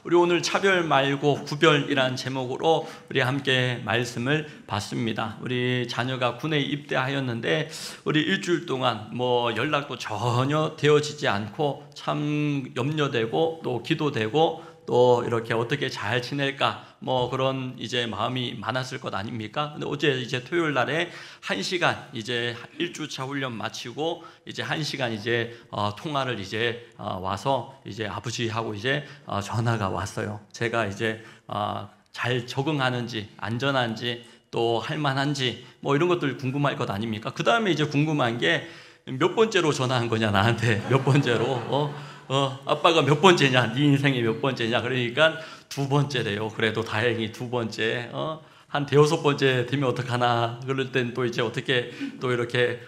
우리 오늘 차별 말고 구별이란 제목으로 우리 함께 말씀을 봤습니다. 우리 자녀가 군에 입대하였는데 우리 일주일 동안 연락도 전혀 되어지지 않고 참 염려되고 또 기도되고 또 이렇게 어떻게 잘 지낼까 그런 이제 마음이 많았을 것 아닙니까? 근데 어제 이제 토요일 날에 1시간 이제 1주차 훈련 마치고 이제 1시간 이제 통화를 이제 와서 이제 아버지하고 이제 전화가 왔어요. 제가 이제 잘 적응하는지 안전한지 또 할만한지 이런 것들 궁금할 것 아닙니까? 그 다음에 이제 궁금한 게 몇 번째로 전화한 거냐 나한테 몇 번째로 아빠가 몇 번째냐 네 인생이 몇 번째냐 그러니까 2번째래요. 그래도 다행히 2번째 한 대여섯 번째 되면 어떡하나 그럴 땐 또 이제 어떻게 또 이렇게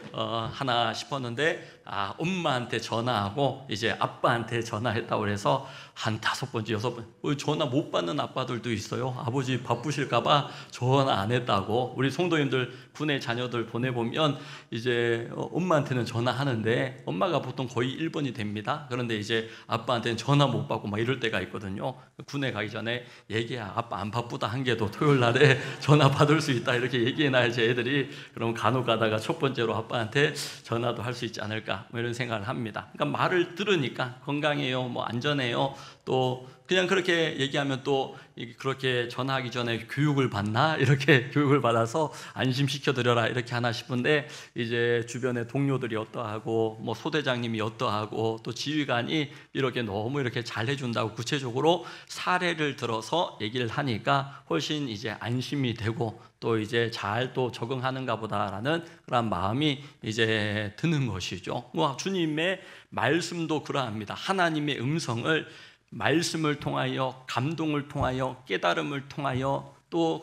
하나 싶었는데 엄마한테 전화하고 이제 아빠한테 전화했다고 그래서 한 5번째 6번 전화 못 받는 아빠들도 있어요. 아버지 바쁘실까봐 전화 안 했다고. 우리 성도님들 군의 자녀들 보내보면 이제 엄마한테는 전화하는데 엄마가 보통 거의 1번이 됩니다. 그런데 이제 아빠한테는 전화 못 받고 막 이럴 때가 있거든요. 군에 가기 전에 얘기야 아빠 안 바쁘다 한 게도 토요일 날에 전화 받을 수 있다 이렇게 얘기해놔야지 애들이 그럼 간혹 가다가 첫 번째로 아빠한테 전화도 할 수 있지 않을까 이런 생각을 합니다. 그러니까 말을 들으니까 건강해요 안전해요 또 그냥 그렇게 얘기하면 또 그렇게 전화하기 전에 교육을 받나 이렇게 교육을 받아서 안심시켜드려라 이렇게 하나 싶은데 이제 주변에 동료들이 어떠하고 소대장님이 어떠하고 또 지휘관이 이렇게 너무 이렇게 잘 해준다고 구체적으로 사례를 들어서 얘기를 하니까 훨씬 이제 안심이 되고 또 이제 잘 또 적응하는가 보다라는 그런 마음이 이제 드는 것이죠. 주님의 말씀도 그러합니다. 하나님의 음성을 말씀을 통하여 감동을 통하여 깨달음을 통하여 또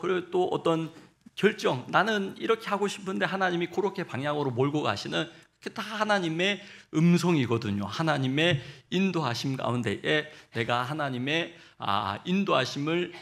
어떤 결정 나는 이렇게 하고 싶은데 하나님이 그렇게 방향으로 몰고 가시는 그게 다 하나님의 음성이거든요. 하나님의 인도하심 가운데에 내가 하나님의 인도하심을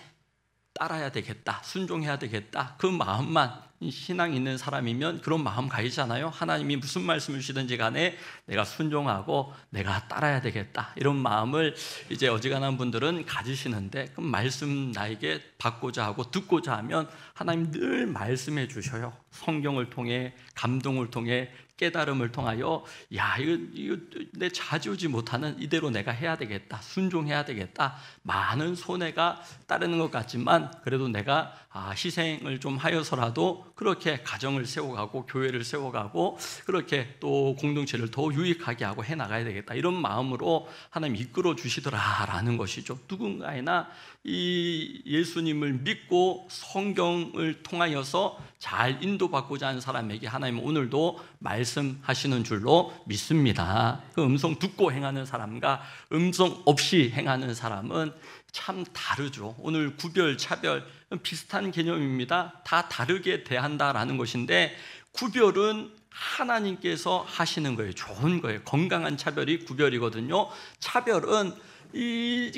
따라야 되겠다 순종해야 되겠다 그 마음만 신앙 있는 사람이면 그런 마음 가지잖아요. 하나님이 무슨 말씀을 주시든지 간에 내가 순종하고 내가 따라야 되겠다 이런 마음을 이제 어지간한 분들은 가지시는데 그 말씀 나에게 받고자 하고 듣고자 하면 하나님 늘 말씀해 주셔요. 성경을 통해 감동을 통해 깨달음을 통하여 이거 내 자주지 못하는 이대로 내가 해야 되겠다 순종해야 되겠다 많은 손해가 따르는 것 같지만 그래도 내가 희생을 좀 하여서라도 그렇게 가정을 세워가고 교회를 세워가고 그렇게 또 공동체를 더 유익하게 하고 해나가야 되겠다 이런 마음으로 하나님 이끌어 주시더라라는 것이죠. 누군가에나 이 예수님을 믿고 성경을 통하여서 잘 인도받고자 하는 사람에게 하나님은 오늘도 말씀하시는 줄로 믿습니다. 그 음성 듣고 행하는 사람과 음성 없이 행하는 사람은 참 다르죠. 오늘 구별, 차별 비슷한 개념입니다. 다 다르게 대한다라는 것인데 구별은 하나님께서 하시는 거예요. 좋은 거예요. 건강한 차별이 구별이거든요. 차별은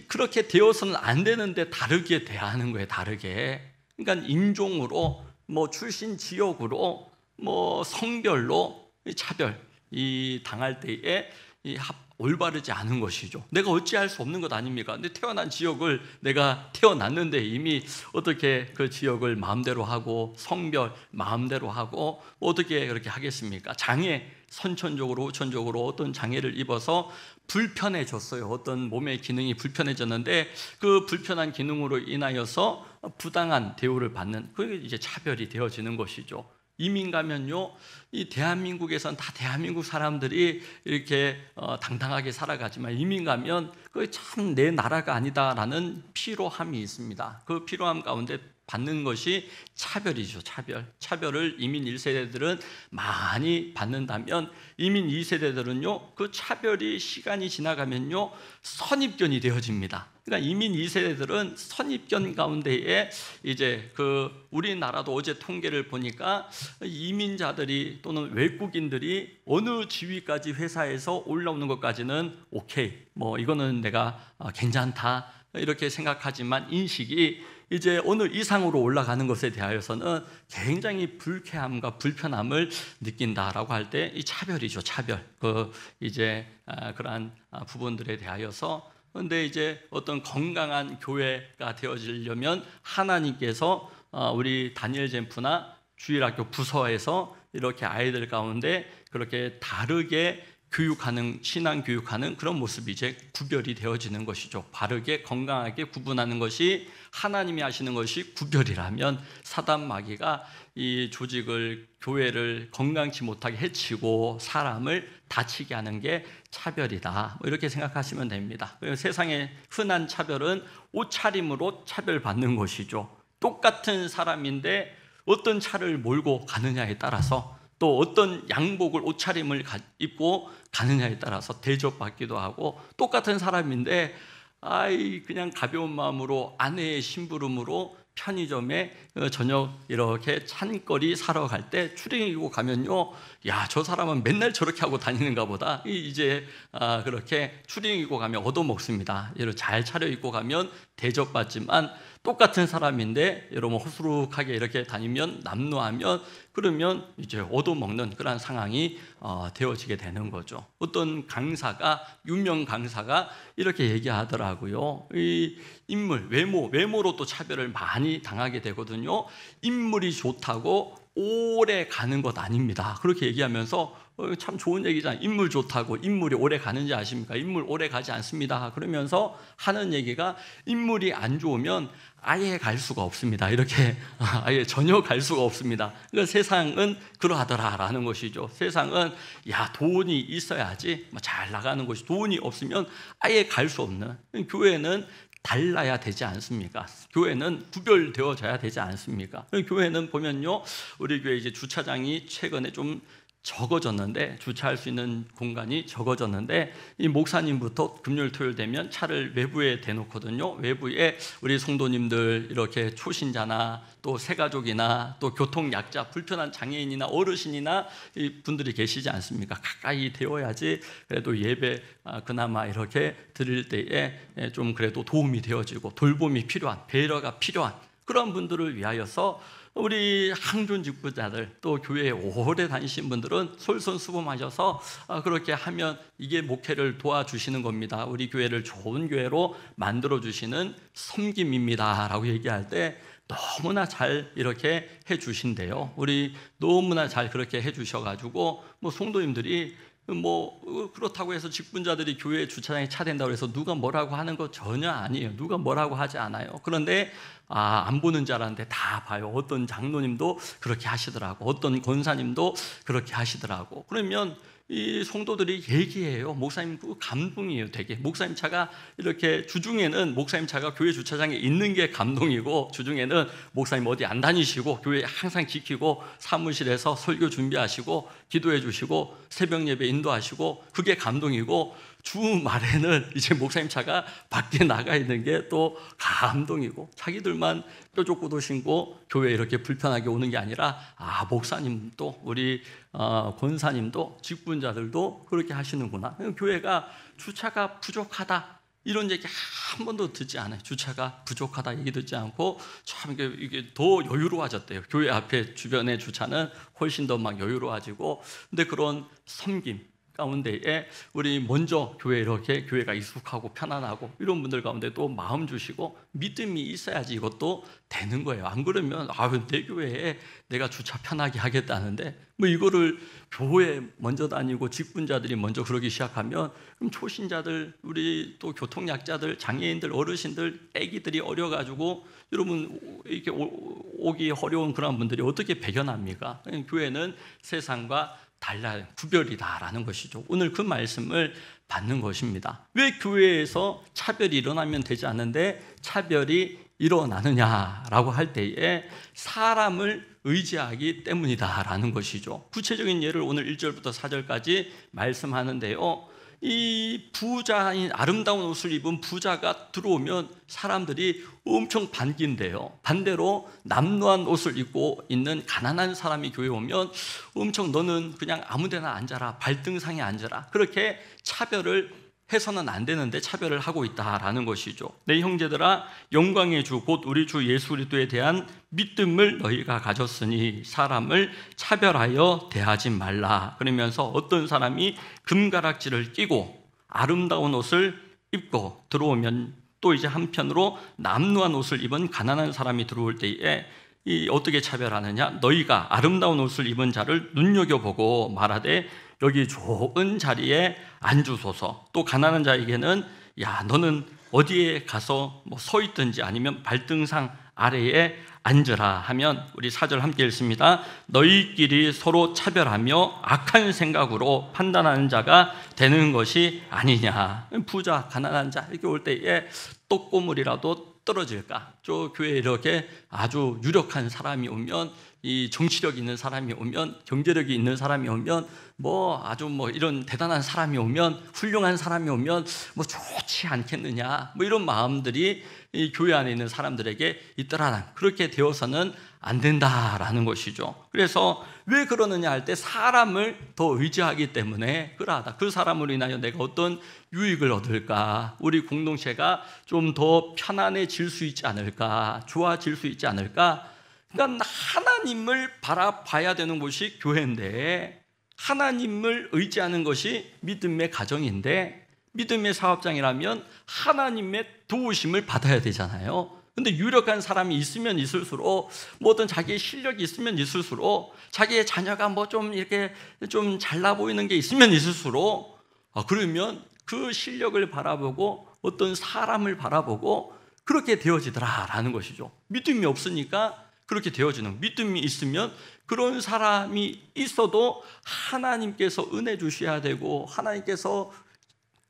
그렇게 되어서는 안 되는데 다르게 대하는 거예요. 다르게. 그러니까 인종으로 출신 지역으로 성별로 차별 당할 때에 올바르지 않은 것이죠. 내가 어찌할 수 없는 것 아닙니까? 근데 태어난 지역을 내가 태어났는데 이미 어떻게 그 지역을 마음대로 하고 성별 마음대로 하고 어떻게 그렇게 하겠습니까? 장애 선천적으로 후천적으로 어떤 장애를 입어서 불편해졌어요. 어떤 몸의 기능이 불편해졌는데 그 불편한 기능으로 인하여서 부당한 대우를 받는 그게 이제 차별이 되어지는 것이죠. 이민 가면요, 이 대한민국에선 다 대한민국 사람들이 이렇게 당당하게 살아가지만 이민 가면 그게 참 내 나라가 아니다라는 피로함이 있습니다. 그 피로함 가운데 받는 것이 차별이죠. 차별을 이민 1세대들은 많이 받는다면 이민 2세대들은요 그 차별이 시간이 지나가면요 선입견이 되어집니다. 그러니까 이민 2세대들은 선입견 가운데에 이제 우리나라도 어제 통계를 보니까 이민자들이 또는 외국인들이 어느 지위까지 회사에서 올라오는 것까지는 오케이 이거는 내가 괜찮다 이렇게 생각하지만 인식이 이제 어느 이상으로 올라가는 것에 대하여서는 굉장히 불쾌함과 불편함을 느낀다라고 할 때 이 차별이죠. 차별. 이제 그러한 부분들에 대하여서 그런데 이제 어떤 건강한 교회가 되어지려면 하나님께서 우리 다니엘 잼프나 주일학교 부서에서 이렇게 아이들 가운데 그렇게 다르게 교육하는, 신앙 교육하는 그런 모습이 이제 구별이 되어지는 것이죠. 바르게 건강하게 구분하는 것이 하나님이 하시는 것이 구별이라면 사단 마귀가 이 조직을, 교회를 건강치 못하게 해치고 사람을 다치게 하는 게 차별이다, 이렇게 생각하시면 됩니다. 세상의 흔한 차별은 옷차림으로 차별받는 것이죠. 똑같은 사람인데 어떤 차를 몰고 가느냐에 따라서, 또 어떤 양복을, 옷차림을 입고 가느냐에 따라서 대접받기도 하고, 똑같은 사람인데 그냥 가벼운 마음으로 아내의 심부름으로 편의점에 저녁 이렇게 찬거리 사러 갈 때 추리닝 입고 가면요, 야, 저 사람은 맨날 저렇게 하고 다니는가 보다. 이제 그렇게 추리닝 입고 가면 얻어먹습니다. 이렇게 잘 차려입고 가면 대접받지만, 똑같은 사람인데 여러분 호수룩하게 이렇게 다니면, 남루하면, 그러면 이제 얻어먹는 그런 상황이 되어지게 되는 거죠. 어떤 강사가, 유명 강사가 이렇게 얘기하더라고요. 이 인물, 외모로 또 차별을 많이 당하게 되거든요. 인물이 좋다고 오래 가는 것 아닙니다. 그렇게 얘기하면서 참 좋은 얘기잖아요. 인물 좋다고 인물이 오래 가는지 아십니까? 인물 오래 가지 않습니다. 그러면서 하는 얘기가, 인물이 안 좋으면 아예 갈 수가 없습니다. 이렇게 아예 전혀 갈 수가 없습니다. 그러니까 세상은 그러하더라라는 것이죠. 세상은 돈이 있어야지 잘 나가는 것이, 돈이 없으면 아예 갈 수 없는, 교회는 달라야 되지 않습니까? 교회는 구별되어져야 되지 않습니까? 교회는 보면요, 우리 교회 이제 주차장이 최근에 좀 적어졌는데, 주차할 수 있는 공간이 적어졌는데, 이 목사님부터 금요일 토요일 되면 차를 외부에 대놓거든요. 외부에 우리 성도님들, 이렇게 초신자나 또 새가족이나 또 교통약자, 불편한 장애인이나 어르신이나 이 분들이 계시지 않습니까? 가까이 되어야지 그래도 예배 그나마 이렇게 드릴 때에 좀 그래도 도움이 되어지고, 돌봄이 필요한, 배려가 필요한 그런 분들을 위하여서 우리 항존 직분자들, 또 교회에 오래 다니신 분들은 솔선수범하셔서 그렇게 하면 이게 목회를 도와주시는 겁니다. 우리 교회를 좋은 교회로 만들어주시는 섬김입니다 라고 얘기할 때 너무나 잘 이렇게 해주신대요. 우리 너무나 잘 그렇게 해주셔가지고 성도님들이 그렇다고 해서 직분자들이 교회 주차장에 차 댄다고 해서 누가 뭐라고 하는 거 전혀 아니에요. 누가 뭐라고 하지 않아요. 그런데 안 보는 줄 알았는데 다 봐요. 어떤 장로님도 그렇게 하시더라고, 어떤 권사님도 그렇게 하시더라고. 그러면 이 성도들이 얘기해요. 목사님 감동이에요. 되게 목사님 차가 이렇게, 주중에는 목사님 차가 교회 주차장에 있는 게 감동이고, 주중에는 목사님 어디 안 다니시고 교회 항상 지키고 사무실에서 설교 준비하시고 기도해 주시고 새벽 예배 인도하시고, 그게 감동이고, 주말에는 이제 목사님 차가 밖에 나가 있는 게 또 감동이고, 자기들만 뾰족구도 신고 교회에 이렇게 불편하게 오는 게 아니라 목사님도, 우리 권사님도, 직분자들도 그렇게 하시는구나. 교회가 주차가 부족하다 이런 얘기 한 번도 듣지 않아요. 주차가 부족하다 얘기 듣지 않고 참 이게 더 여유로워졌대요. 교회 앞에 주변의 주차는 훨씬 더 막 여유로워지고, 근데 그런 섬김 가운데에 우리 먼저 교회, 이렇게 교회가 익숙하고 편안하고 이런 분들 가운데 또 마음 주시고 믿음이 있어야지 이것도 되는 거예요. 안 그러면 내 교회에 내가 주차 편하게 하겠다는데 이거를 교회 먼저 다니고 직분자들이 먼저 그러기 시작하면, 그럼 초신자들, 우리 또 교통약자들, 장애인들, 어르신들, 아기들이 어려가지고 여러분 이렇게 오기 어려운 그런 분들이 어떻게 배견합니까? 교회는 세상과 달라요. 구별이다라는 것이죠. 오늘 그 말씀을 받는 것입니다. 왜 교회에서 차별이 일어나면 되지 않는데 차별이 일어나느냐라고 할 때에 사람을 의지하기 때문이다라는 것이죠. 구체적인 예를 오늘 1절부터 4절까지 말씀하는데요, 이 부자인, 아름다운 옷을 입은 부자가 들어오면 사람들이 엄청 반긴대요. 반대로 남루한 옷을 입고 있는 가난한 사람이 교회에 오면 엄청, 너는 그냥 아무데나 앉아라, 발등상에 앉아라, 그렇게 차별을 해서는 안 되는데 차별을 하고 있다라는 것이죠. 내 형제들아, 영광의 주 곧 우리 주 예수 그리스도에 대한 믿음을 너희가 가졌으니 사람을 차별하여 대하지 말라. 그러면서 어떤 사람이 금가락지를 끼고 아름다운 옷을 입고 들어오면 또 이제 한편으로 남루한 옷을 입은 가난한 사람이 들어올 때에 어떻게 차별하느냐? 너희가 아름다운 옷을 입은 자를 눈여겨보고 말하되 여기 좋은 자리에 앉으소서. 또 가난한 자에게는 야, 너는 어디에 가서 서 있든지 아니면 발등상 아래에 앉으라 하면, 우리 4절 함께 읽습니다. 너희끼리 서로 차별하며 악한 생각으로 판단하는 자가 되는 것이 아니냐. 부자, 가난한 자 이렇게 올 때에 떡고물이라도 떨어질까? 저 교회에 이렇게 아주 유력한 사람이 오면, 이 정치력 있는 사람이 오면, 경제력이 있는 사람이 오면, 아주 이런 대단한 사람이 오면, 훌륭한 사람이 오면 좋지 않겠느냐, 이런 마음들이 이 교회 안에 있는 사람들에게 있더라. 그렇게 되어서는 안 된다라는 것이죠. 그래서 왜 그러느냐 할 때 사람을 더 의지하기 때문에 그러하다. 그 사람으로 인하여 내가 어떤 유익을 얻을까? 우리 공동체가 좀 더 편안해질 수 있지 않을까? 좋아질 수 있지 않을까? 그러니까 하나님을 바라봐야 되는 곳이 교회인데, 하나님을 의지하는 것이 믿음의 가정인데, 믿음의 사업장이라면 하나님의 도우심을 받아야 되잖아요. 근데 유력한 사람이 있으면 있을수록, 어떤 자기의 실력이 있으면 있을수록, 자기의 자녀가 좀 이렇게 좀 잘나 보이는 게 있으면 있을수록, 그러면 그 실력을 바라보고 어떤 사람을 바라보고 그렇게 되어지더라라는 것이죠. 믿음이 없으니까 그렇게 되어지는, 믿음이 있으면 그런 사람이 있어도 하나님께서 은혜 주셔야 되고, 하나님께서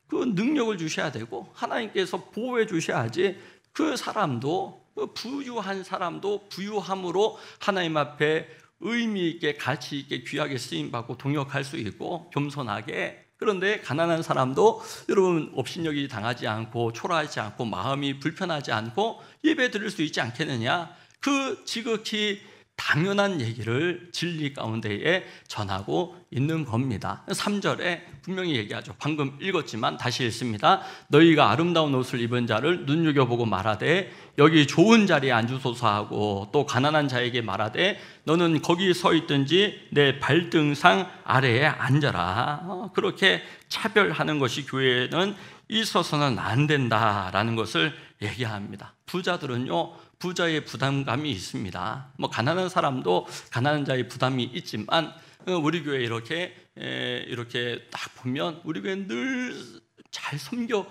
그 능력을 주셔야 되고, 하나님께서 보호해 주셔야지 그 사람도, 부유한 사람도 부유함으로 하나님 앞에 의미 있게, 가치 있게, 귀하게 쓰임받고 동역할 수 있고 겸손하게. 그런데 가난한 사람도 여러분 업신여기 당하지 않고 초라하지 않고 마음이 불편하지 않고 예배 드릴 수 있지 않겠느냐? 그 지극히 당연한 얘기를 진리 가운데에 전하고 있는 겁니다. 3절에 분명히 얘기하죠. 방금 읽었지만 다시 읽습니다. 너희가 아름다운 옷을 입은 자를 눈여겨보고 말하되 여기 좋은 자리에 앉으소서 하고, 또 가난한 자에게 말하되 너는 거기 서 있든지 내 발등상 아래에 앉아라. 그렇게 차별하는 것이 교회에는 있어서는 안 된다라는 것을 얘기합니다. 부자들은요, 부자의 부담감이 있습니다. 가난한 사람도 가난한 자의 부담이 있지만, 우리 교회 이렇게 딱 보면 우리 교회 늘 잘 섬겨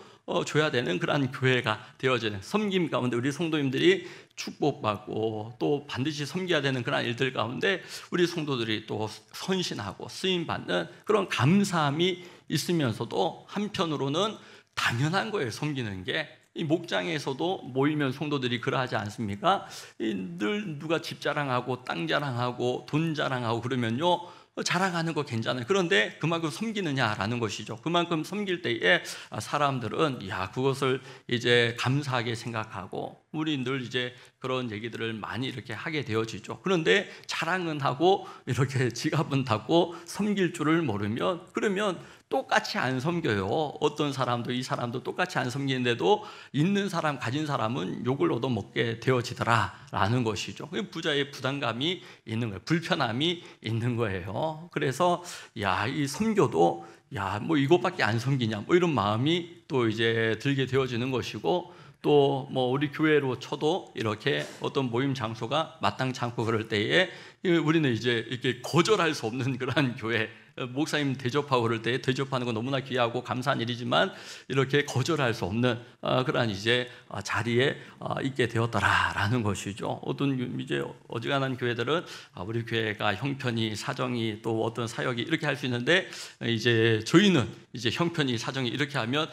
줘야 되는 그러한 교회가 되어지는, 섬김 가운데 우리 성도님들이 축복받고 또 반드시 섬겨야 되는 그런 일들 가운데 우리 성도들이 또 헌신하고 쓰임받는 그런 감사함이 있으면서도, 한편으로는 당연한 거예요. 섬기는 게. 이 목장에서도 모이면 성도들이 그러하지 않습니까? 늘 누가 집 자랑하고 땅 자랑하고 돈 자랑하고 그러면요, 자랑하는 거 괜찮아요. 그런데 그만큼 섬기느냐라는 것이죠. 그만큼 섬길 때에 사람들은 그것을 이제 감사하게 생각하고, 우리 늘 이제 그런 얘기들을 많이 이렇게 하게 되어지죠. 그런데 자랑은 하고 이렇게 지갑은 닫고 섬길 줄을 모르면, 그러면 똑같이 안 섬겨요. 어떤 사람도 이 사람도 똑같이 안 섬기는데도 있는 사람, 가진 사람은 욕을 얻어먹게 되어지더라라는 것이죠. 부자의 부담감이 있는 거예요. 불편함이 있는 거예요. 그래서 이 섬겨도 이것밖에 안 섬기냐, 이런 마음이 또 이제 들게 되어지는 것이고, 또 우리 교회로 쳐도 이렇게 어떤 모임 장소가 마땅치 않고 그럴 때에 우리는 이제 이렇게 거절할 수 없는 그러한 교회, 목사님 대접하고 그럴 때 대접하는 건 너무나 귀하고 감사한 일이지만 이렇게 거절할 수 없는 그러한 이제 자리에 있게 되었더라라는 것이죠. 어떤 이제 어지간한 교회들은 우리 교회가 형편이, 사정이, 또 어떤 사역이 이렇게 할 수 있는데, 이제 저희는 이제 형편이, 사정이 이렇게 하면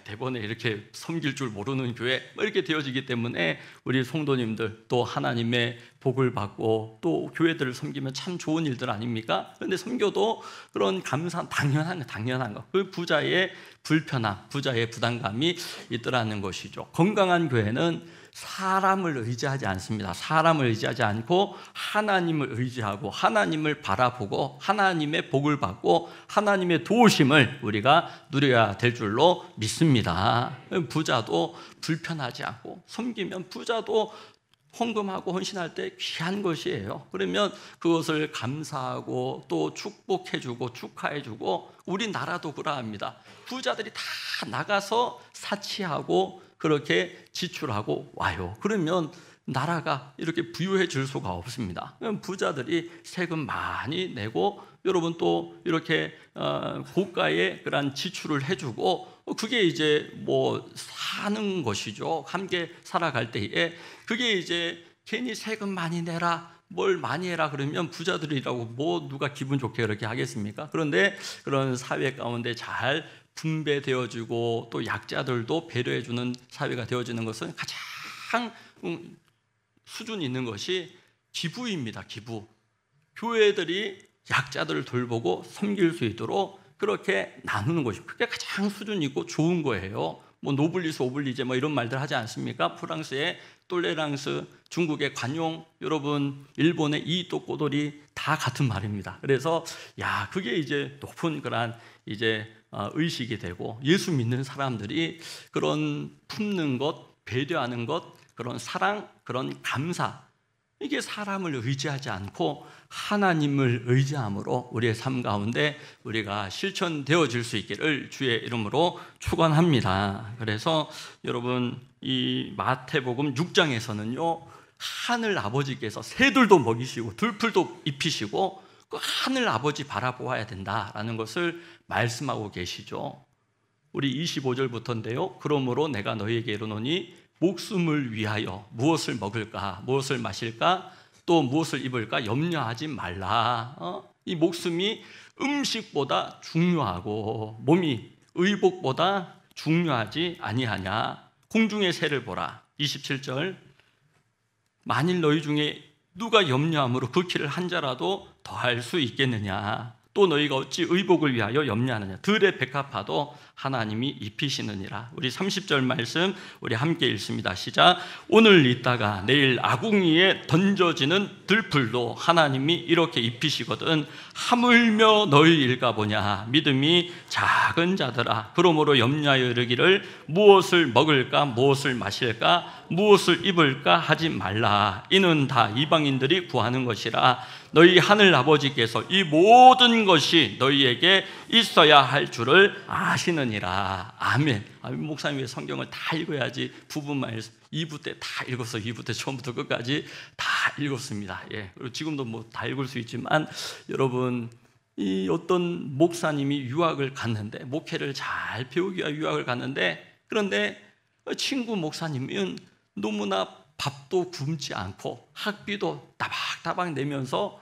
대번에 이렇게 섬길 줄 모르는 교회 이렇게 되어지기 때문에, 우리 성도님들 또 하나님의 복을 받고 또 교회들을 섬기면 참 좋은 일들 아닙니까? 그런데 섬겨도 그런 감사, 당연한 거, 그 부자의 불편함, 부자의 부담감이 있더라는 것이죠. 건강한 교회는 사람을 의지하지 않습니다. 사람을 의지하지 않고 하나님을 의지하고 하나님을 바라보고 하나님의 복을 받고 하나님의 도우심을 우리가 누려야 될 줄로 믿습니다. 부자도 불편하지 않고 섬기면, 부자도 헌금하고 헌신할 때 귀한 것이에요. 그러면 그것을 감사하고 또 축복해주고 축하해주고, 우리나라도 그러합니다. 부자들이 다 나가서 사치하고 그렇게 지출하고 와요. 그러면 나라가 이렇게 부유해질 수가 없습니다. 부자들이 세금 많이 내고, 여러분 또 이렇게 고가의 그런 지출을 해주고, 그게 이제 뭐 사는 것이죠. 함께 살아갈 때에 그게 이제 괜히 세금 많이 내라, 뭘 많이 해라 그러면 부자들이라고 뭐 누가 기분 좋게 그렇게 하겠습니까? 그런데 그런 사회 가운데 잘 분배되어지고 또 약자들도 배려해주는 사회가 되어지는 것은 가장 수준 있는 것이 기부입니다. 기부. 교회들이 약자들을 돌보고 섬길 수 있도록 그렇게 나누는 것이, 그게 가장 수준 있고 좋은 거예요. 뭐 노블리스 오블리제 뭐 이런 말들 하지 않습니까? 프랑스의 똘레랑스, 중국의 관용, 여러분 일본의 이또 꼬돌이 다 같은 말입니다. 그래서 그게 이제 높은 그런 이제 의식이 되고, 예수 믿는 사람들이 그런 품는 것, 배려하는 것, 그런 사랑, 그런 감사, 이게 사람을 의지하지 않고 하나님을 의지함으로 우리의 삶 가운데 우리가 실천되어질 수 있기를 주의 이름으로 축원합니다. 그래서 여러분 이 마태복음 6장에서는요, 하늘 아버지께서 새들도 먹이시고 들풀도 입히시고 그 하늘 아버지 바라보아야 된다라는 것을 말씀하고 계시죠. 우리 25절부터인데요. 그러므로 내가 너희에게 이르노니 목숨을 위하여 무엇을 먹을까, 무엇을 마실까, 또 무엇을 입을까 염려하지 말라. 이 목숨이 음식보다 중요하고 몸이 의복보다 중요하지 아니하냐. 공중의 새를 보라. 27절. 만일 너희 중에 누가 염려함으로 그 키를 한 자라도 더할 수 있겠느냐. 또 너희가 어찌 의복을 위하여 염려하느냐. 들의 백합화도 하나님이 입히시느니라. 우리 30절 말씀 우리 함께 읽습니다. 시작. 오늘 있다가 내일 아궁이에 던져지는 들풀도 하나님이 이렇게 입히시거든 하물며 너희일까 보냐. 믿음이 작은 자들아, 그러므로 염려하여 이르기를 무엇을 먹을까, 무엇을 마실까, 무엇을 입을까 하지 말라. 이는 다 이방인들이 구하는 것이라. 너희 하늘 아버지께서 이 모든 것이 너희에게 있어야 할 줄을 아시느니라. 아멘. 목사님의 성경을 다 읽어야지. 부분만 2부 때 다 읽었어. 2부 때 처음부터 끝까지 다 읽었습니다. 그리고 지금도 뭐 다 읽을 수 있지만, 여러분 이 어떤 목사님이 유학을 갔는데, 목회를 잘 배우기 위해 유학을 갔는데, 그런데 친구 목사님은 너무나 밥도 굶지 않고 학비도 따박따박 내면서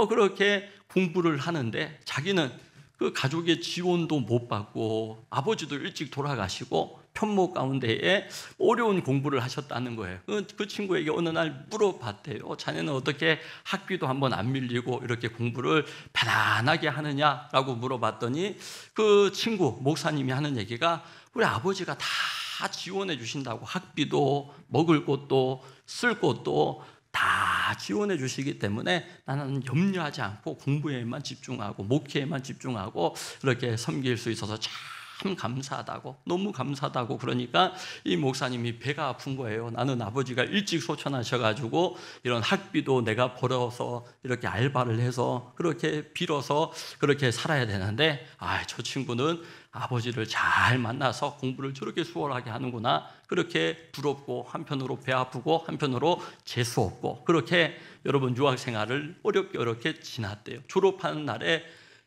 그렇게 공부를 하는데, 자기는 그 가족의 지원도 못 받고 아버지도 일찍 돌아가시고 편모 가운데에 어려운 공부를 하셨다는 거예요. 그 친구에게 어느 날 물어봤대요. 자네는 어떻게 학비도 한번 안 밀리고 이렇게 공부를 편안하게 하느냐라고 물어봤더니, 그 친구 목사님이 하는 얘기가 우리 아버지가 다 지원해 주신다고, 학비도 먹을 곳도 쓸 곳도 다 지원해 주시기 때문에 나는 염려하지 않고 공부에만 집중하고 목회에만 집중하고 이렇게 섬길 수 있어서 참 감사하다고, 너무 감사하다고. 그러니까 이 목사님이 배가 아픈 거예요. 나는 아버지가 일찍 소천하셔가지고 이런 학비도 내가 벌어서 이렇게 알바를 해서 그렇게 빌어서 그렇게 살아야 되는데, 저 친구는 아버지를 잘 만나서 공부를 저렇게 수월하게 하는구나. 그렇게 부럽고, 한편으로 배 아프고, 한편으로 재수 없고, 그렇게 여러분 유학 생활을 어렵게 지났대요. 졸업하는 날에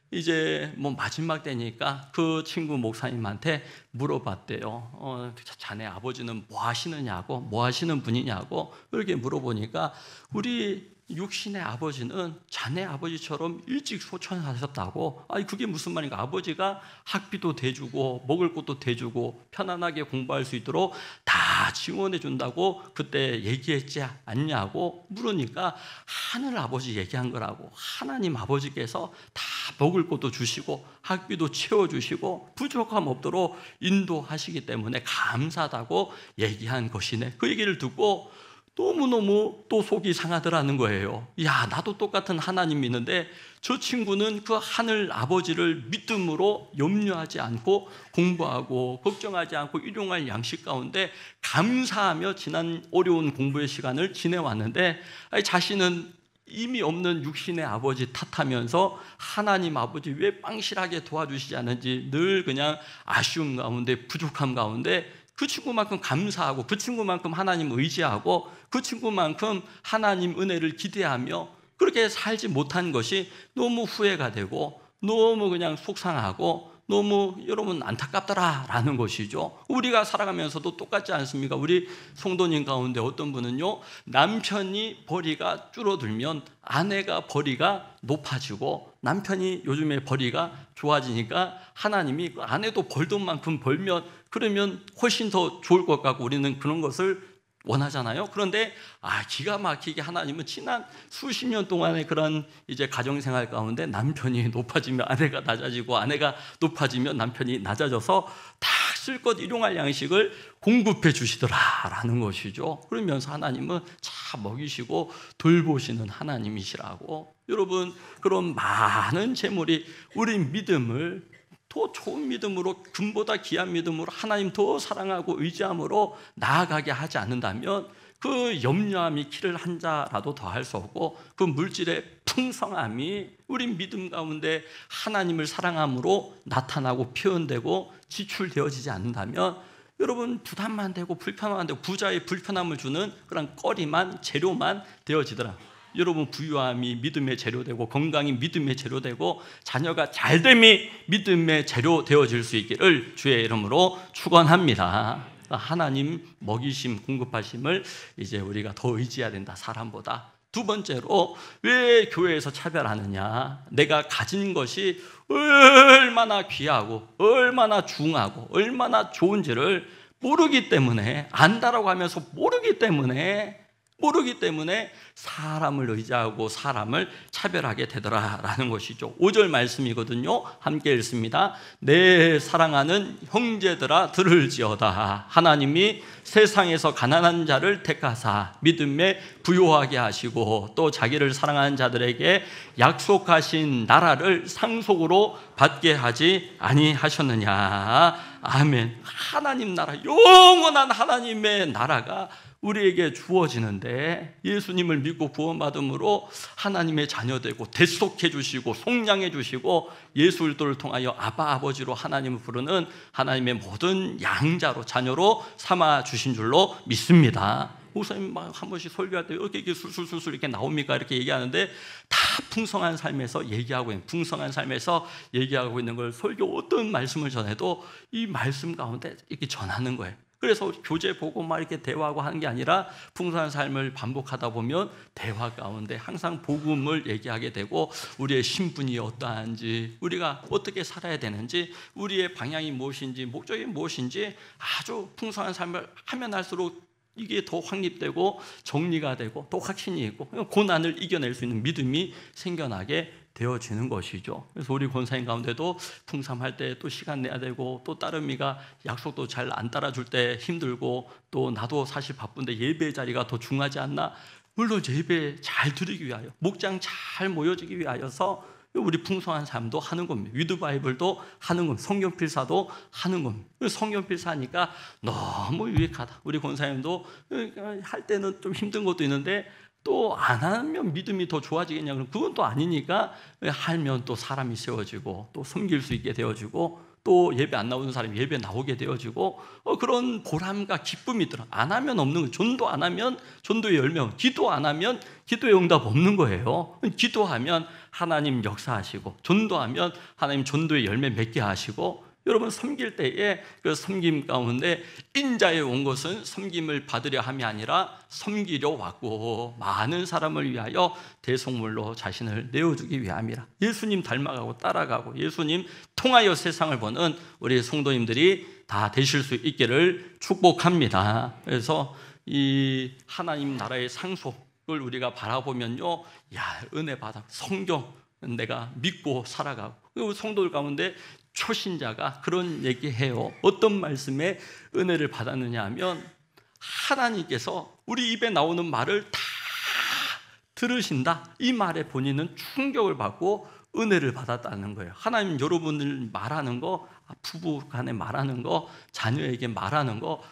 이제 뭐 마지막 때니까 그 친구 목사님한테 물어봤대요. 자네 아버지는 뭐 하시느냐고, 뭐 하시는 분이냐고 그렇게 물어보니까, 우리 육신의 아버지는 자네 아버지처럼 일찍 소천하셨다고. 그게 무슨 말인가. 아버지가 학비도 대주고 먹을 것도 대주고 편안하게 공부할 수 있도록 다 지원해 준다고 그때 얘기했지 않냐고 물으니까, 하늘 아버지 얘기한 거라고. 하나님 아버지께서 다 먹을 것도 주시고 학비도 채워주시고 부족함 없도록 인도하시기 때문에 감사하다고 얘기한 것이네. 그 얘기를 듣고 너무너무 또 속이 상하더라는 거예요. 야, 나도 똑같은 하나님 믿는데 저 친구는 그 하늘 아버지를 믿음으로 염려하지 않고 공부하고 걱정하지 않고 일용할 양식 가운데 감사하며 지난 어려운 공부의 시간을 지내왔는데 자신은 이미 없는 육신의 아버지 탓하면서 하나님 아버지 왜 빵실하게 도와주시지 않는지 늘 그냥 아쉬움 가운데 부족함 가운데 그 친구만큼 감사하고 그 친구만큼 하나님 의지하고 그 친구만큼 하나님 은혜를 기대하며 그렇게 살지 못한 것이 너무 후회가 되고 너무 그냥 속상하고 너무 여러분 안타깝더라라는 것이죠. 우리가 살아가면서도 똑같지 않습니까? 우리 성도님 가운데 어떤 분은요, 남편이 벌이가 줄어들면 아내가 벌이가 높아지고 남편이 요즘에 벌이가 좋아지니까 하나님이 그 아내도 벌던 만큼 벌면 그러면 훨씬 더 좋을 것 같고 우리는 그런 것을 원하잖아요. 그런데 기가 막히게 하나님은 지난 수십 년 동안의 그런 이제 가정생활 가운데 남편이 높아지면 아내가 낮아지고 아내가 높아지면 남편이 낮아져서 다 실컷 일용할 양식을 공급해 주시더라라는 것이죠. 그러면서 하나님은 참 먹이시고 돌보시는 하나님이시라고. 여러분, 그런 많은 재물이 우리 믿음을 더 좋은 믿음으로, 금보다 귀한 믿음으로 하나님 더 사랑하고 의지함으로 나아가게 하지 않는다면 그 염려함이 키를 한 자라도 더할 수 없고 그 물질의 풍성함이 우리 믿음 가운데 하나님을 사랑함으로 나타나고 표현되고 지출되어지지 않는다면 여러분 부담만 되고 불편함만 되고 부자의 불편함을 주는 그런 거리만, 재료만 되어지더라. 여러분 부유함이 믿음의 재료되고 건강이 믿음의 재료되고 자녀가 잘됨이 믿음의 재료 되어질 수 있기를 주의 이름으로 축원합니다. 하나님 먹이심, 공급하심을 이제 우리가 더 의지해야 된다, 사람보다. 두 번째로, 왜 교회에서 차별하느냐? 내가 가진 것이 얼마나 귀하고 얼마나 중하고 얼마나 좋은지를 모르기 때문에, 안다라고 하면서 모르기 때문에 사람을 의지하고 사람을 차별하게 되더라라는 것이죠. 5절 말씀이거든요. 함께 읽습니다. 내 사랑하는 형제들아 들을지어다. 하나님이 세상에서 가난한 자를 택하사 믿음에 부요하게 하시고 또 자기를 사랑하는 자들에게 약속하신 나라를 상속으로 받게 하지 아니하셨느냐. 아멘. 하나님 나라, 영원한 하나님의 나라가 우리에게 주어지는데 예수님을 믿고 구원받음으로 하나님의 자녀되고 대속해 주시고 속량해 주시고 예수 그리스도를 통하여 아바 아버지로 하나님을 부르는 하나님의 모든 양자로 자녀로 삼아 주신 줄로 믿습니다. 목사님 한 번씩 설교할 때 이렇게 술술술술 이렇게 나옵니까? 이렇게 얘기하는데 다 풍성한 삶에서 얘기하고 있는, 풍성한 삶에서 얘기하고 있는 걸 설교 어떤 말씀을 전해도 이 말씀 가운데 이렇게 전하는 거예요. 그래서 교재 보고 막 이렇게 대화하고 하는 게 아니라 풍성한 삶을 반복하다 보면 대화 가운데 항상 복음을 얘기하게 되고 우리의 신분이 어떠한지, 우리가 어떻게 살아야 되는지, 우리의 방향이 무엇인지, 목적이 무엇인지 아주 풍성한 삶을 하면 할수록 이게 더 확립되고 정리가 되고 또 확신이 있고 고난을 이겨낼 수 있는 믿음이 생겨나게 되어지는 것이죠. 그래서 우리 권사님 가운데도 풍성할 때 또 시간 내야 되고 또 따름이가 약속도 잘 안 따라줄 때 힘들고 또 나도 사실 바쁜데 예배 자리가 더 중요하지 않나? 물론 예배 잘 드리기 위하여, 목장 잘 모여지기 위하여서 우리 풍성한 삶도 하는 겁니다. 위드 바이블도 하는 겁니다. 성경 필사도 하는 겁니다. 성경 필사하니까 너무 유익하다. 우리 권사님도 할 때는 좀 힘든 것도 있는데 또 안 하면 믿음이 더 좋아지겠냐? 그럼 그건 또 아니니까 하면 또 사람이 세워지고 또 섬길 수 있게 되어지고 또 예배 안 나오는 사람이 예배 나오게 되어지고 그런 보람과 기쁨이 있더라. 안 하면 없는 거예요. 전도 안 하면 전도의 열매, 기도 안 하면 기도의 응답 없는 거예요. 기도하면 하나님 역사하시고 전도하면 하나님 전도의 열매 맺게 하시고, 여러분 섬길 때에 그 섬김 가운데 인자에 온 것은 섬김을 받으려 함이 아니라 섬기려 왔고 많은 사람을 위하여 대속물로 자신을 내어주기 위함이라. 예수님 닮아가고 따라가고 예수님 통하여 세상을 보는 우리 성도님들이 다 되실 수 있기를 축복합니다. 그래서 이 하나님 나라의 상속을 우리가 바라보면요, 은혜 받아 성경 내가 믿고 살아가고, 그리고 성도들 가운데 초신자가 그런 얘기해요. 어떤 말씀에 은혜를 받았느냐 하면 하나님께서 우리 입에 나오는 말을 다 들으신다. 이 말에 본인은 충격을 받고 은혜를 받았다는 거예요. 하나님 여러분들 말하는 거, 부부 간에 말하는 거, 자녀에게 말하는 거,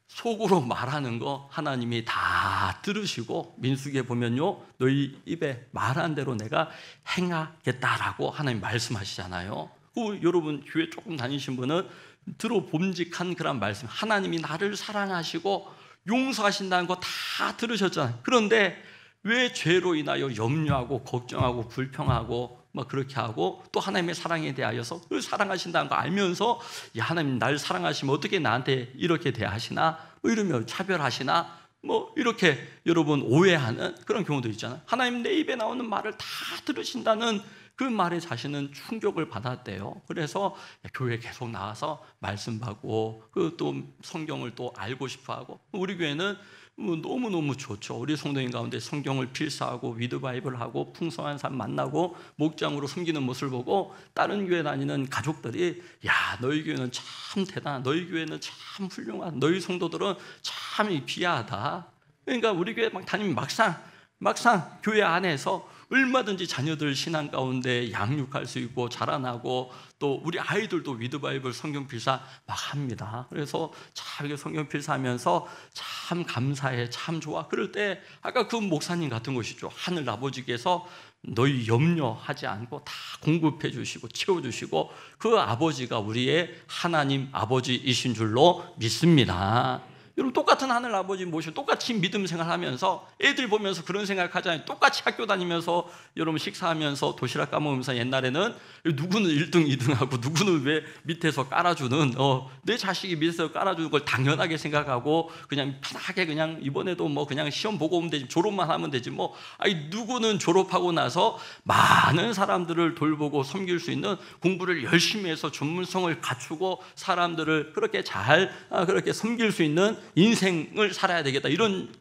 속으로 말하는 거 하나님이 다 들으시고 민수기에 보면요, 너희 입에 말한 대로 내가 행하겠다라고 하나님 말씀하시잖아요. 여러분 교회 조금 다니신 분은 들어봄직한 그런 말씀, 하나님이 나를 사랑하시고 용서하신다는 거 다 들으셨잖아요. 그런데 왜 죄로 인하여 염려하고 걱정하고 불평하고 막 그렇게 하고 또 하나님의 사랑에 대하여서 그걸 사랑하신다는 거 알면서, 야, 하나님 날 사랑하시면 어떻게 나한테 이렇게 대하시나, 뭐 이러면 차별하시나, 뭐 이렇게 여러분 오해하는 그런 경우도 있잖아요. 하나님 내 입에 나오는 말을 다 들으신다는 그 말에 자신은 충격을 받았대요. 그래서 교회 계속 나와서 말씀 받고 또 성경을 또 알고 싶어하고, 우리 교회는 너무너무 좋죠. 우리 성도님 가운데 성경을 필사하고 위드 바이블하고 풍성한 삶 만나고 목장으로 섬기는 모습을 보고 다른 교회 다니는 가족들이, 야, 너희 교회는 참 대단하다, 너희 교회는 참 훌륭하다, 너희 성도들은 참 귀하다. 그러니까 우리 교회 막 다니면 막상 교회 안에서 얼마든지 자녀들 신앙 가운데 양육할 수 있고 자라나고, 또 우리 아이들도 위드 바이블 성경 필사 막 합니다. 그래서 참 이게 성경 필사하면서 참 감사해, 참 좋아. 그럴 때 아까 그 목사님 같은 것이죠. 하늘 아버지께서 너희 염려하지 않고 다 공급해 주시고 채워 주시고, 그 아버지가 우리의 하나님 아버지이신 줄로 믿습니다. 여러분, 똑같은 하늘 아버지 모시고 똑같이 믿음 생활하면서 애들 보면서 그런 생각하잖아요. 똑같이 학교 다니면서 여러분 식사하면서 도시락 까먹으면서 옛날에는 누구는 1등, 2등하고 누구는 왜 밑에서 깔아주는, 내 자식이 밑에서 깔아주는 걸 당연하게 생각하고 그냥 편하게 그냥 이번에도 뭐 그냥 시험 보고 오면 되지, 졸업만 하면 되지 뭐. 아니, 누구는 졸업하고 나서 많은 사람들을 돌보고 섬길 수 있는 공부를 열심히 해서 전문성을 갖추고 사람들을 그렇게 잘 그렇게 섬길 수 있는 인생을 살아야 되겠다, 이런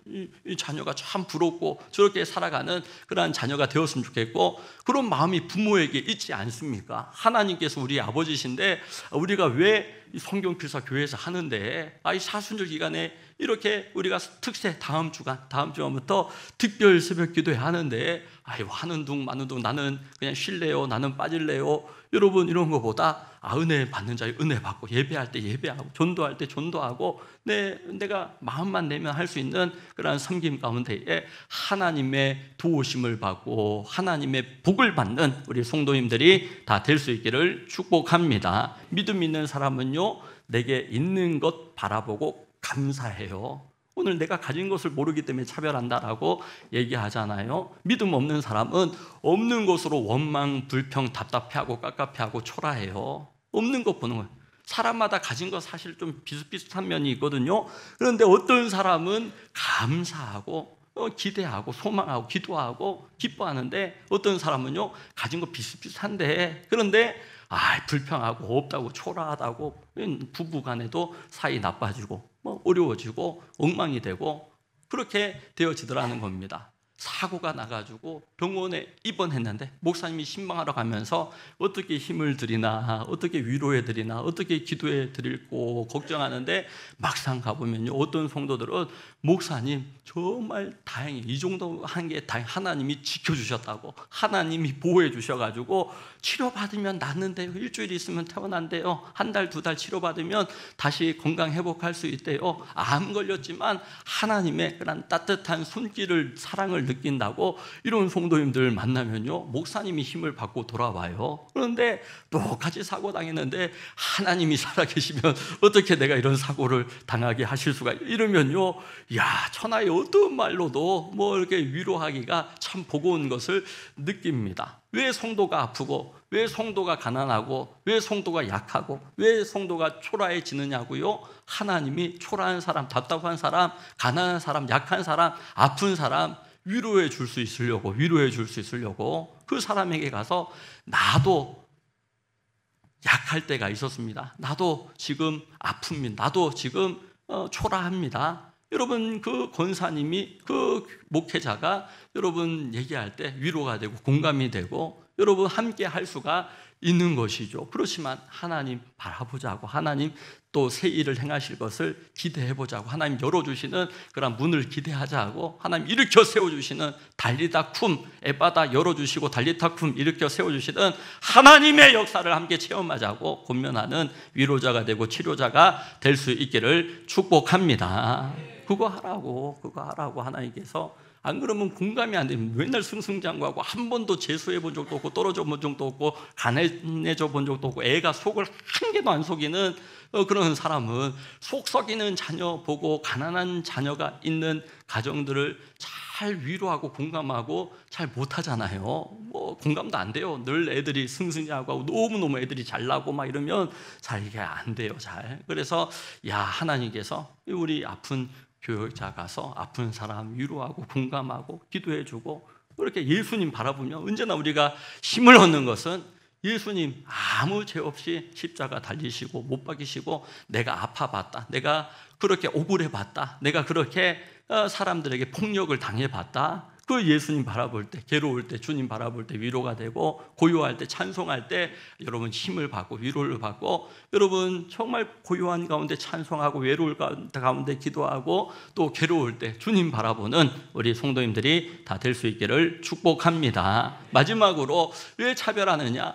자녀가 참 부럽고 저렇게 살아가는 그러한 자녀가 되었으면 좋겠고, 그런 마음이 부모에게 있지 않습니까? 하나님께서 우리 아버지신데 우리가 왜 성경필사 교회에서 하는데, 이 사순절 기간에 이렇게 우리가 특세 다음 주간부터 특별 새벽 기도회 하는데, 하는 둥 마는 둥 나는 그냥 쉴래요, 나는 빠질래요, 여러분 이런 거보다 은혜 받는 자에 은혜 받고, 예배할 때 예배하고, 전도할 때 전도하고, 내가 마음만 내면 할 수 있는 그런 섬김 가운데에 하나님의 도우심을 받고 하나님의 복을 받는 우리 성도님들이 다 될 수 있기를 축복합니다. 믿음 있는 사람은요, 내게 있는 것 바라보고 감사해요. 오늘 내가 가진 것을 모르기 때문에 차별한다라고 얘기하잖아요. 믿음 없는 사람은 없는 것으로 원망, 불평, 답답해하고 깝깝해하고 초라해요. 없는 것 보는 거예요. 사람마다 가진 거 사실 좀 비슷비슷한 면이 있거든요. 그런데 어떤 사람은 감사하고 기대하고 소망하고 기도하고 기뻐하는데, 어떤 사람은요 가진 거 비슷비슷한데 그런데 불평하고 없다고 초라하다고, 부부 간에도 사이 나빠지고 어려워지고 엉망이 되고 그렇게 되어지더라는 겁니다. 사고가 나가지고 병원에 입원했는데 목사님이 신방하러 가면서 어떻게 힘을 드리나, 어떻게 위로해 드리나, 어떻게 기도해 드리고 걱정하는데, 막상 가보면요, 어떤 성도들은 목사님 정말 다행히 이 정도 한 게 하나님이 지켜주셨다고, 하나님이 보호해 주셔가지고 치료받으면 낫는데요, 일주일 있으면 퇴원한대요, 한 달, 2달 치료받으면 다시 건강 회복할 수 있대요, 암 걸렸지만 하나님의 그런 따뜻한 손길을, 사랑을 느낀다고, 이런 성도님들 만나면요, 목사님이 힘을 받고 돌아와요. 그런데 똑같이 사고 당했는데 하나님이 살아계시면 어떻게 내가 이런 사고를 당하게 하실 수가, 이러면요, 천하의 어떤 말로도 이렇게 위로하기가 참 버거운 것을 느낍니다. 왜 성도가 아프고, 왜 성도가 가난하고, 왜 성도가 약하고, 왜 성도가 초라해지느냐고요? 하나님이 초라한 사람, 답답한 사람, 가난한 사람, 약한 사람, 아픈 사람 위로해 줄 수 있으려고, 그 사람에게 가서, 나도 약할 때가 있었습니다, 나도 지금 아픕니다, 나도 지금 초라합니다. 여러분, 그 권사님이, 그 목회자가 여러분 얘기할 때 위로가 되고 공감이 되고 여러분 함께 할 수가 있는 것이죠. 그렇지만 하나님 바라보자고, 하나님 또 새 일을 행하실 것을 기대해보자고, 하나님 열어주시는 그런 문을 기대하자고, 하나님 일으켜 세워주시는 달리다쿰, 에바다 열어주시고 달리다쿰 일으켜 세워주시는 하나님의 역사를 함께 체험하자고 권면하는 위로자가 되고 치료자가 될 수 있기를 축복합니다. 그거 하라고 하나님께서. 안 그러면 공감이 안 되면 맨날 승승장구하고 한 번도 재수해 본 적도 없고 떨어져 본 적도 없고 가난해져 본 적도 없고 애가 속을 한 개도 안 속이는 그런 사람은 속 썩이는 자녀 보고 가난한 자녀가 있는 가정들을 잘 위로하고 공감하고 잘 못하잖아요. 뭐 공감도 안 돼요. 늘 애들이 승승장구하고 너무너무 애들이 잘나고 막 이러면 잘 이게 안 돼요. 잘. 그래서 하나님께서 우리 아픈 교육자 가서 아픈 사람 위로하고 공감하고 기도해주고, 그렇게 예수님 바라보면 언제나 우리가 힘을 얻는 것은 예수님 아무 죄 없이 십자가 달리시고 못 박이시고 내가 아파봤다, 내가 그렇게 억울해봤다, 내가 그렇게 사람들에게 폭력을 당해봤다, 그 예수님 바라볼 때, 괴로울 때 주님 바라볼 때 위로가 되고, 고요할 때 찬송할 때 여러분 힘을 받고 위로를 받고, 여러분 정말 고요한 가운데 찬송하고 외로울 가운데 기도하고 또 괴로울 때 주님 바라보는 우리 성도님들이 다 될 수 있기를 축복합니다. 마지막으로 왜 차별하느냐?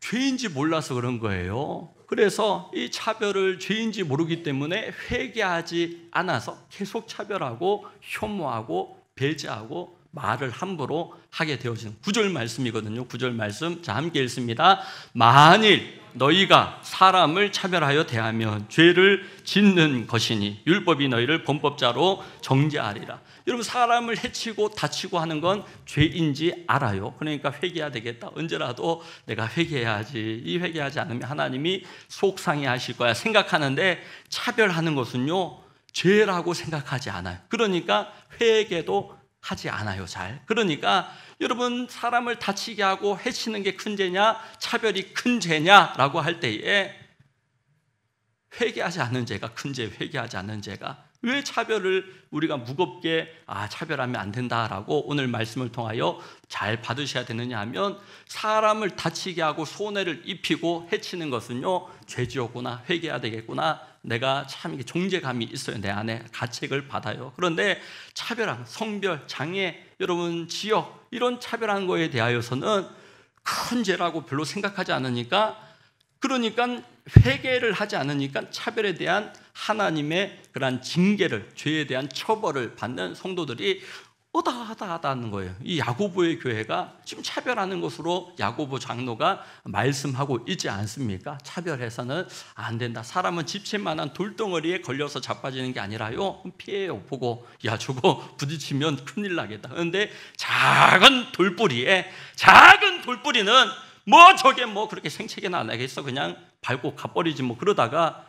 죄인지 몰라서 그런 거예요. 그래서 이 차별을 죄인지 모르기 때문에 회개하지 않아서 계속 차별하고 혐오하고 배제하고 말을 함부로 하게 되어지는 9절 말씀이거든요. 9절 말씀, 자 함께 읽습니다. 만일 너희가 사람을 차별하여 대하면 죄를 짓는 것이니 율법이 너희를 범법자로 정죄하리라. 여러분, 사람을 해치고 다치고 하는 건 죄인지 알아요. 그러니까 회개해야 되겠다. 언제라도 내가 회개해야지. 이 회개하지 않으면 하나님이 속상해하실 거야 생각하는데, 차별하는 것은요 죄라고 생각하지 않아요. 그러니까 회개도 하지 않아요. 잘. 그러니까 여러분, 사람을 다치게 하고 해치는 게 큰 죄냐, 차별이 큰 죄냐라고 할 때에 회개하지 않는 죄가 큰 죄, 회개하지 않는 죄가. 왜 차별을 우리가 무겁게 차별하면 안 된다라고 오늘 말씀을 통하여 잘 받으셔야 되느냐 하면, 사람을 다치게 하고 손해를 입히고 해치는 것은요 죄지었구나, 회개해야 되겠구나, 내가 참 이게 존재감이 있어요. 내 안에 가책을 받아요. 그런데 차별함, 성별, 장애, 여러분 지역, 이런 차별한 거에 대하여서는 큰 죄라고 별로 생각하지 않으니까, 그러니까 회개를 하지 않으니까 차별에 대한 하나님의 그러한 징계를, 죄에 대한 처벌을 받는 성도들이 어다하다하다는 거예요. 이 야고보의 교회가 지금 차별하는 것으로 야고보 장로가 말씀하고 있지 않습니까? 차별해서는 안 된다. 사람은 집채만한 돌덩어리에 걸려서 자빠지는 게 아니라요, 피해요. 보고 저거 부딪히면 큰일 나겠다. 그런데 작은 돌뿌리는 저게 그렇게 생채기나 안 나겠어. 그냥 밟고 가버리지 그러다가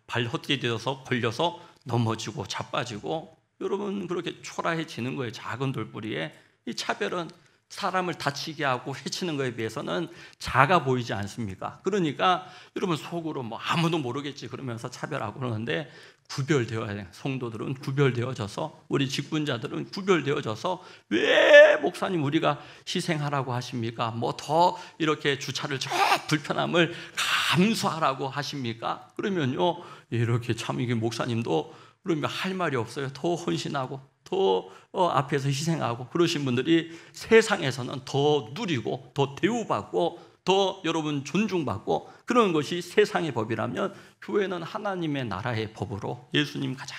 발 헛디뎌서 걸려서 넘어지고 자빠지고, 여러분 그렇게 초라해지는 거예요. 작은 돌뿌리에. 이 차별은 사람을 다치게 하고 해치는 것에 비해서는 작아 보이지 않습니까? 그러니까 여러분 속으로 아무도 모르겠지 그러면서 차별하고 그러는데, 구별되어야 돼요. 성도들은 구별되어져서, 우리 직분자들은 구별되어져서, 왜 목사님 우리가 희생하라고 하십니까? 더 이렇게 주차를 저 불편함을 감수하라고 하십니까? 그러면요 이렇게 참 이게 목사님도 그러면 할 말이 없어요. 더 헌신하고 더 앞에서 희생하고 그러신 분들이 세상에서는 더 누리고 더 대우받고 더 여러분 존중받고 그런 것이 세상의 법이라면, 교회는 하나님의 나라의 법으로 예수님 가장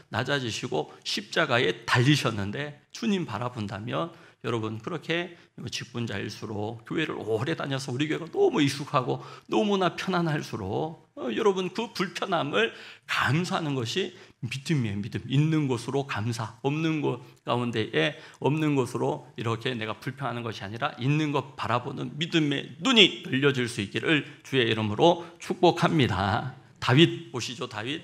낮아지시고 십자가에 달리셨는데, 주님 바라본다면 여러분 그렇게 직분자일수록, 교회를 오래 다녀서 우리 교회가 너무 익숙하고 너무나 편안할수록 여러분 그 불편함을 감수하는 것이 믿음이에요. 믿음. 있는 것으로 감사, 없는 것 가운데에 없는 것으로 이렇게 내가 불평하는 것이 아니라 있는 것 바라보는 믿음의 눈이 열려질 수 있기를 주의 이름으로 축복합니다. 다윗 보시죠. 다윗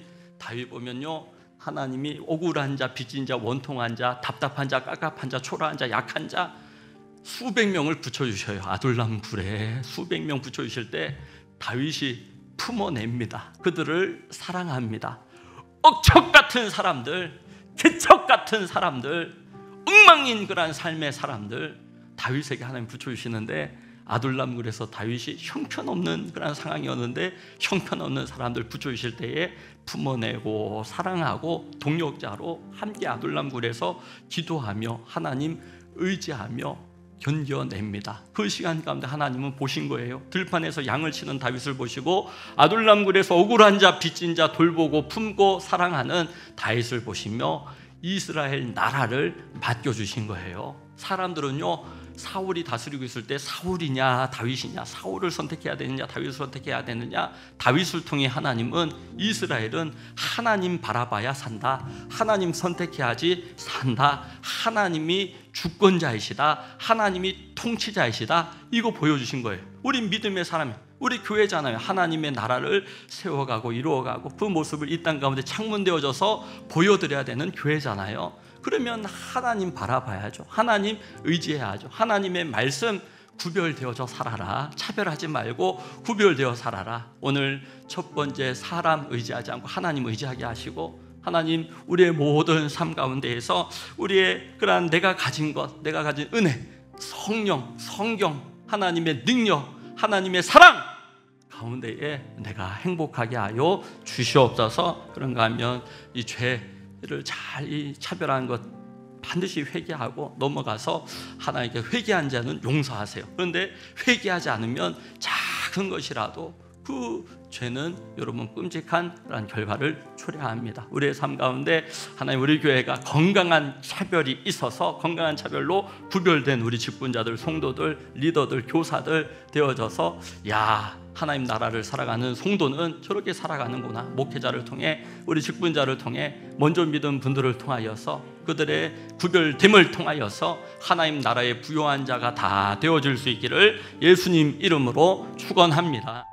보면요, 하나님이 억울한 자, 빚진 자, 원통한 자, 답답한 자, 깝깝한 자, 초라한 자, 약한 자 수백 명을 붙여주셔요. 아둘람 굴에 수백 명 붙여주실 때 다윗이 품어냅니다. 그들을 사랑합니다. 억척 같은 사람들, 개척 같은 사람들, 엉망인 그런 삶의 사람들, 다윗에게 하나님 붙여주시는데 아둘람굴에서 다윗이 형편없는 그런 상황이었는데 형편없는 사람들 붙여주실 때에 품어내고 사랑하고 동역자로 함께 아둘람굴에서 기도하며 하나님 의지하며 견뎌냅니다. 그 시간 가운데 하나님은 보신 거예요. 들판에서 양을 치는 다윗을 보시고 아둘람굴에서 억울한 자 빚진 자 돌보고 품고 사랑하는 다윗을 보시며 이스라엘 나라를 맡겨주신 거예요. 사람들은요, 사울이 다스리고 있을 때 사울이냐 다윗이냐, 사울을 선택해야 되느냐 다윗을 선택해야 되느냐, 다윗을 통해 하나님은 이스라엘은 하나님 바라봐야 산다, 하나님 선택해야지 산다, 하나님이 주권자이시다, 하나님이 통치자이시다, 이거 보여주신 거예요. 우리 믿음의 사람이, 우리 교회잖아요. 하나님의 나라를 세워가고 이루어가고 그 모습을 이 땅 가운데 창문되어져서 보여드려야 되는 교회잖아요. 그러면 하나님 바라봐야죠. 하나님 의지해야죠. 하나님의 말씀 구별되어져 살아라. 차별하지 말고 구별되어 살아라. 오늘 첫 번째, 사람 의지하지 않고 하나님 의지하게 하시고, 하나님 우리의 모든 삶 가운데에서 우리의 그러한 내가 가진 것, 내가 가진 은혜, 성령, 성경, 하나님의 능력, 하나님의 사랑 가운데에 내가 행복하게 하여 주시옵소서. 그런가 하면 이 죄를 잘 차별하는 것 반드시 회개하고 넘어가서 하나님께 회개한 자는 용서하세요. 그런데 회개하지 않으면 작은 것이라도 그 죄는 여러분 끔찍한 그런 결과를 초래합니다. 우리의 삶 가운데 하나님 우리 교회가 건강한 차별이 있어서 건강한 차별로 구별된 우리 직분자들, 성도들, 리더들, 교사들 되어져서 야, 하나님 나라를 살아가는 성도는 저렇게 살아가는구나. 목회자를 통해, 우리 직분자를 통해, 먼저 믿은 분들을 통하여서, 그들의 구별됨을 통하여서 하나님 나라의 부요한 자가 다 되어질 수 있기를 예수님 이름으로 축원합니다.